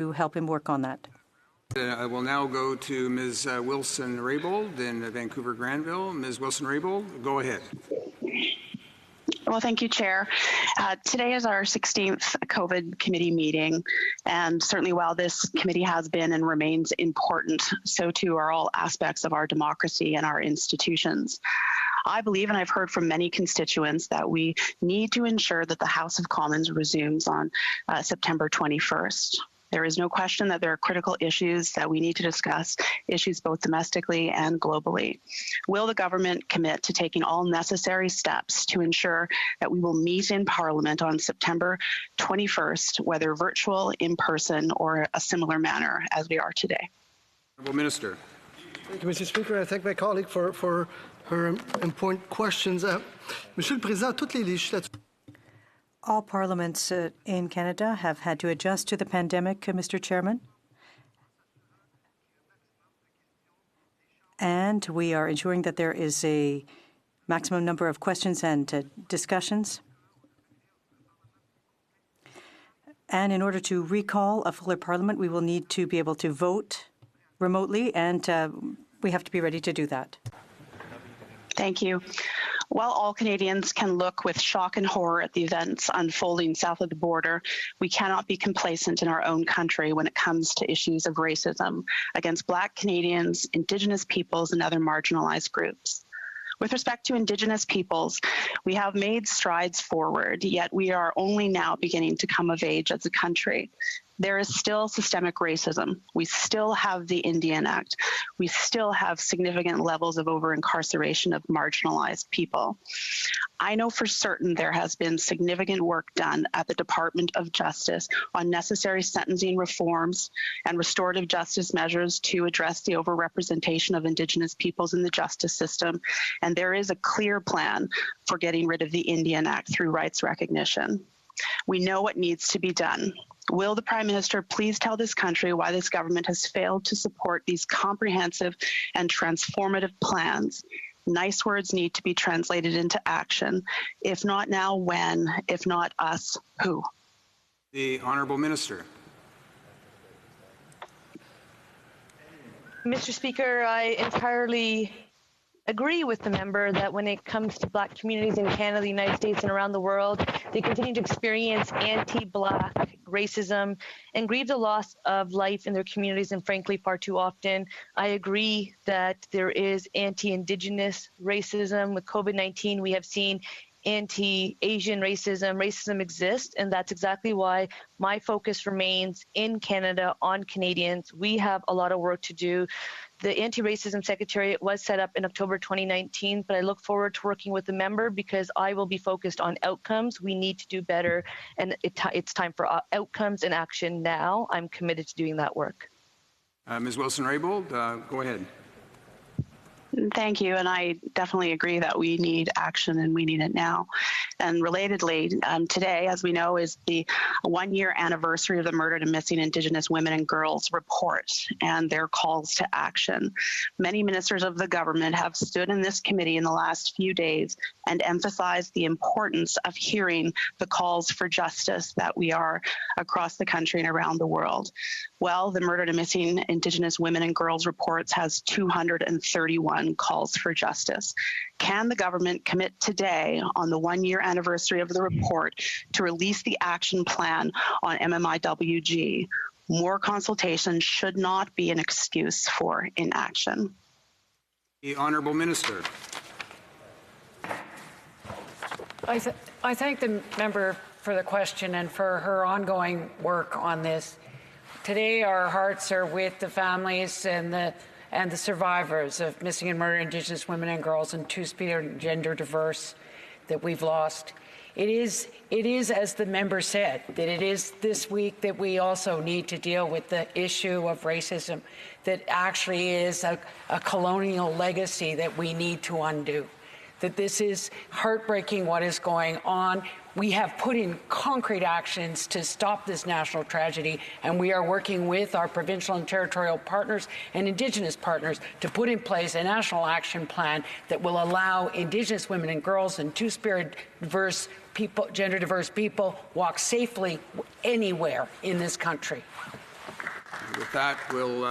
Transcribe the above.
to help him work on that. I will now go to Ms. Wilson-Raybould in Vancouver Granville. Ms. Wilson-Raybould, go ahead. Well, thank you, Chair. Today is our 16th COVID committee meeting, and certainly while this committee has been and remains important, so too are all aspects of our democracy and our institutions. I believe, and I've heard from many constituents, that we need to ensure that the House of Commons resumes on September 21st. There is no question that there are critical issues that we need to discuss, issues both domestically and globally. Will the government commit to taking all necessary steps to ensure that we will meet in Parliament on September 21st, whether virtual, in person, or a similar manner as we are today? Honourable Minister. Thank you, Mr. Speaker. I thank my colleague for her important questions. Monsieur le Président, toutes les législatures. All parliaments in Canada have had to adjust to the pandemic, Mr. Chairman. And we are ensuring that there is a maximum number of questions and discussions. And in order to recall a fuller parliament, we will need to be able to vote remotely, and we have to be ready to do that. Thank you. While all Canadians can look with shock and horror at the events unfolding south of the border, we cannot be complacent in our own country when it comes to issues of racism against Black Canadians, Indigenous peoples, and other marginalized groups. With respect to Indigenous peoples, we have made strides forward, yet we are only now beginning to come of age as a country. There is still systemic racism. We still have the Indian Act. We still have significant levels of over-incarceration of marginalized people. I know for certain there has been significant work done at the Department of Justice on necessary sentencing reforms and restorative justice measures to address the overrepresentation of Indigenous peoples in the justice system. And there is a clear plan for getting rid of the Indian Act through rights recognition. We know what needs to be done. Will the Prime Minister please tell this country why this government has failed to support these comprehensive and transformative plans? Nice words need to be translated into action. If not now, when? If not us, who? The Honourable Minister. Mr. Speaker, I entirely agree with the member that when it comes to Black communities in Canada, the United States, and around the world, they continue to experience anti-Black racism and grieve the loss of life in their communities, and frankly, far too often. I agree that there is anti-Indigenous racism. With COVID-19, we have seen anti-Asian racism exists, and that's exactly why my focus remains in Canada on Canadians. We have a lot of work to do. The Anti-Racism Secretariat was set up in October 2019, but I look forward to working with the member because I will be focused on outcomes. We need to do better, and it's time for outcomes and action now. I'm committed to doing that work. Ms. Wilson-Raybould, go ahead. Thank you, and I definitely agree that we need action and we need it now. And relatedly, today, as we know, is the 1-year anniversary of the Murdered and Missing Indigenous Women and Girls report and their calls to action. Many ministers of the government have stood in this committee in the last few days and emphasized the importance of hearing the calls for justice that we are across the country and around the world. Well, the Murdered and Missing Indigenous Women and Girls reports has 231 calls for justice. Can the government commit today on the 1-year anniversary of the report to release the action plan on MMIWG? More consultation should not be an excuse for inaction. The Honourable Minister. I thank the member for the question and for her ongoing work on this. Today, our hearts are with the families and the survivors of missing and murdered Indigenous women and girls and two-spirit and gender diverse that we've lost. It is, as the member said, that it is this week that we also need to deal with the issue of racism that actually is a colonial legacy that we need to undo. That this is heartbreaking what is going on. We have put in concrete actions to stop this national tragedy, and we are working with our provincial and territorial partners and Indigenous partners to put in place a national action plan that will allow Indigenous women and girls and two-spirit diverse people, gender diverse people, walk safely anywhere in this country. with that, we'll